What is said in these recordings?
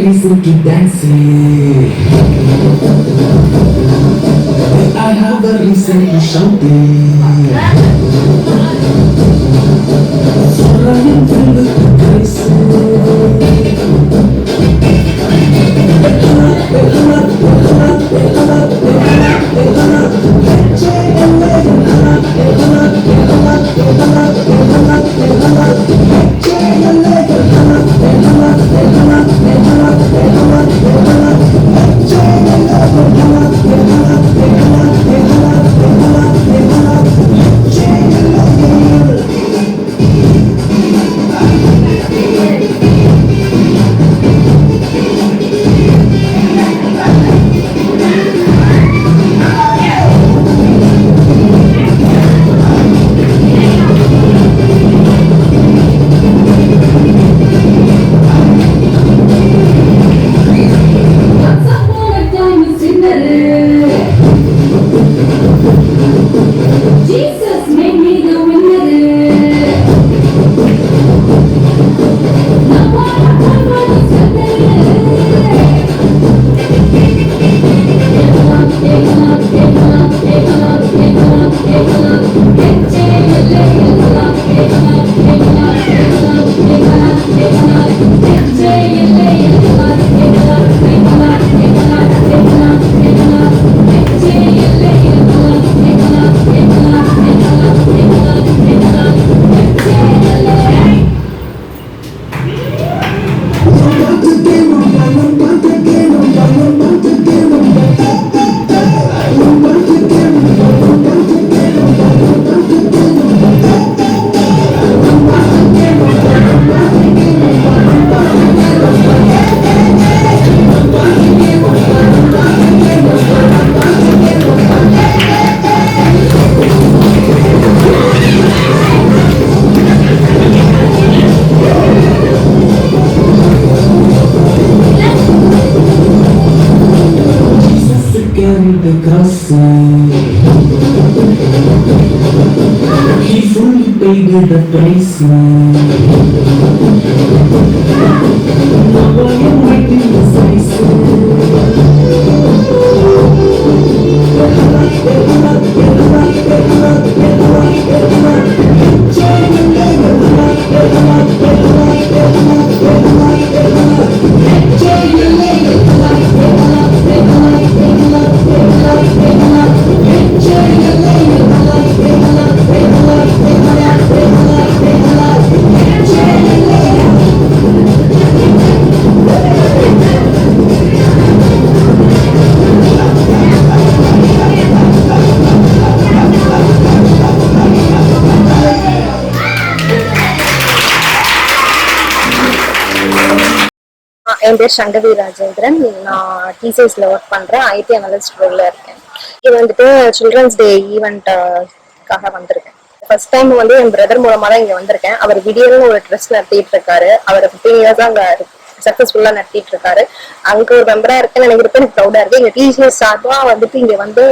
reason to dance. I have a reason to shout. So running through the place. He fully paid the price. Now I am waiting the size. என் பேர் சங்கவி ராஜேந்திரன். நான் டிசிஎஸ்ல work பண்றேன். ID analyst ரோல்ல இருக்கேன். இது வந்துட்டு children's day ஈவெண்ட்காக வந்திருக்கேன். First time வந்து என் brother மூலமா தான் இங்க வந்திருக்கேன். அவர் விடியல்னு ஒரு ட்ரெஸ் நடத்திட்டு இருக்காரு. அவர் 15 இயர்ஸ் அங்க சக்சஸ்ஃபுல்லா நடத்திட்டு இருக்காரு. அங்க ஒரு மெம்பரா இருக்கேன்னு நினைக்கிறப்ப எனக்கு ப்ரௌடா இருக்கு. எங்க டிசிஎஸ் சார்பா வந்துட்டு இங்க வந்து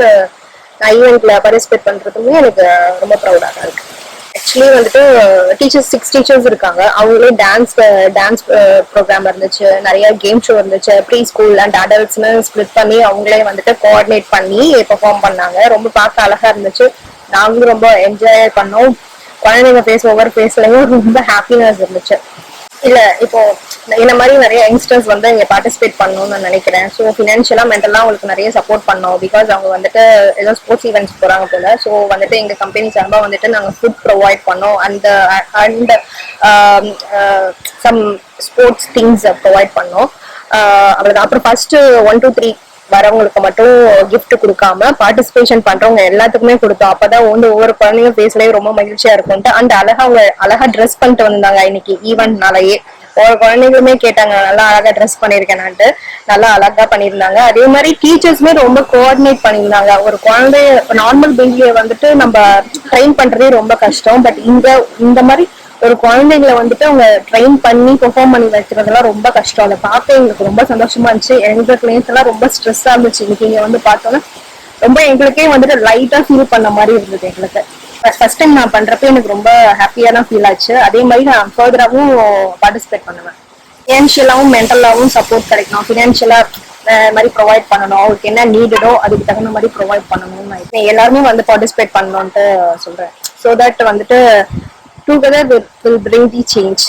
நான் ஈவெண்ட்ல பார்ட்டிசிபேட் பண்றதுமே எனக்கு ரொம்ப ப்ரௌடா தான் இருக்கு. ஆக்சுவலி வந்துட்டு டீச்சர்ஸ் 6 டீச்சர்ஸ் இருக்காங்க. அவங்களே டான்ஸ் ப்ரோக்ராம் இருந்துச்சு, நிறைய கேம் ஷோ இருந்துச்சு. ப்ரீ ஸ்கூல் அண்ட் அடல்ட்ஸ்னு ஸ்பிளிட் பண்ணி அவங்களே வந்துட்டு கோஆர்டினேட் பண்ணி பெர்ஃபார்ம் பண்ணாங்க. ரொம்ப பார்க்க அழகா இருந்துச்சு. நாங்களும் ரொம்ப என்ஜாய் பண்ணோம். குழந்தைங்க ஒவ்வொரு ஃபேஸ்லயும் ரொம்ப ஹாப்பினஸ் இருந்துச்சு. இல்ல இப்போ இந்த மாதிரி நிறைய யங்ஸ்டர்ஸ் வந்து இங்க பார்ட்டிசிபேட் பண்ணணும்னு நான் நினைக்கிறேன். ஸோ ஃபினான்ஷியலா மென்டலா அவங்களுக்கு நிறைய சப்போர்ட் பண்ணோம். பிகாஸ் அவங்க வந்துட்டு ஏதோ ஸ்போர்ட்ஸ் ஈவெண்ட்ஸ் போறாங்க போல. ஸோ வந்துட்டு எங்க கம்பெனி சார்பா வந்துட்டு நாங்க ஃபுட் ப்ரொவைட் பண்ணோம். And some sports things provide பண்ணோம். அவ்வளவுதான். அப்புறம் ஃபர்ஸ்ட் 1 to 3 வரவங்களுக்கு மட்டும் கிஃப்ட் கொடுக்காம பார்ட்டிசிபேஷன் பண்றவங்க எல்லாத்துக்குமே கொடுத்தோம். அப்பதான் ஒவ்வொரு குழந்தைங்க பேஸ்லயும் ரொம்ப மகிழ்ச்சியா இருக்கும்ட்டு. அண்ட் அவங்க அழகா ட்ரெஸ் பண்ணிட்டு வந்தாங்க இன்னைக்கு ஈவெண்ட்னாலயே. ஒவ்வொரு குழந்தைங்களுமே கேட்டாங்க, நல்லா அழகா ட்ரெஸ் பண்ணிருக்கேனான்ட்டு. நல்லா அழகா பண்ணியிருந்தாங்க. அதே மாதிரி டீச்சர்ஸ்மே ரொம்ப கோஆர்டினேட் பண்ணியிருந்தாங்க. ஒரு குழந்தைய நார்மல் பேபியை வந்துட்டு நம்ம ட்ரெயின் பண்றதே ரொம்ப கஷ்டம். பட் இந்த மாதிரி ஒரு குழந்தைங்களை வந்துட்டு அவங்க ட்ரெயின் பண்ணி பெர்ஃபார்ம் பண்ணி வைக்கிறதுலாம் ரொம்ப கஷ்டம். அதை பார்க்க எங்களுக்கு ரொம்ப சந்தோஷமா இருந்துச்சு. எங்க கிளைண்ட்ஸ் எல்லாம் ரொம்ப ஸ்ட்ரெஸ்ஸா இருந்துச்சு. இன்னைக்கு இங்க வந்து பார்த்தோன்னா ரொம்ப எங்களுக்கே வந்துட்டு லைட்டா ஃபீல் பண்ண மாதிரி இருந்தது. எங்களுக்கு ஃபர்ஸ்ட் டைம் நான் பண்றப்ப எனக்கு ரொம்ப ஹாப்பியா தான் ஃபீல் ஆச்சு. அதே மாதிரி நான் ஃபர்தராகவும் பார்ட்டிசிபேட் பண்ணுவேன். ஃபினான்ஷியலாகவும் மென்டலாகவும் சப்போர்ட் கிடைக்கணும். ஃபினான்ஷியலாக மாதிரி ப்ரொவைட் பண்ணணும், அவருக்கு என்ன நீடோ அதுக்கு தகுந்த மாதிரி ப்ரொவைட் பண்ணணும்னு நினைக்கிறேன். எல்லாருமே வந்து பார்ட்டிசிபேட் பண்ணணும்ட்டு சொல்றேன். ஸோ தட் வந்துட்டு together will bring the change.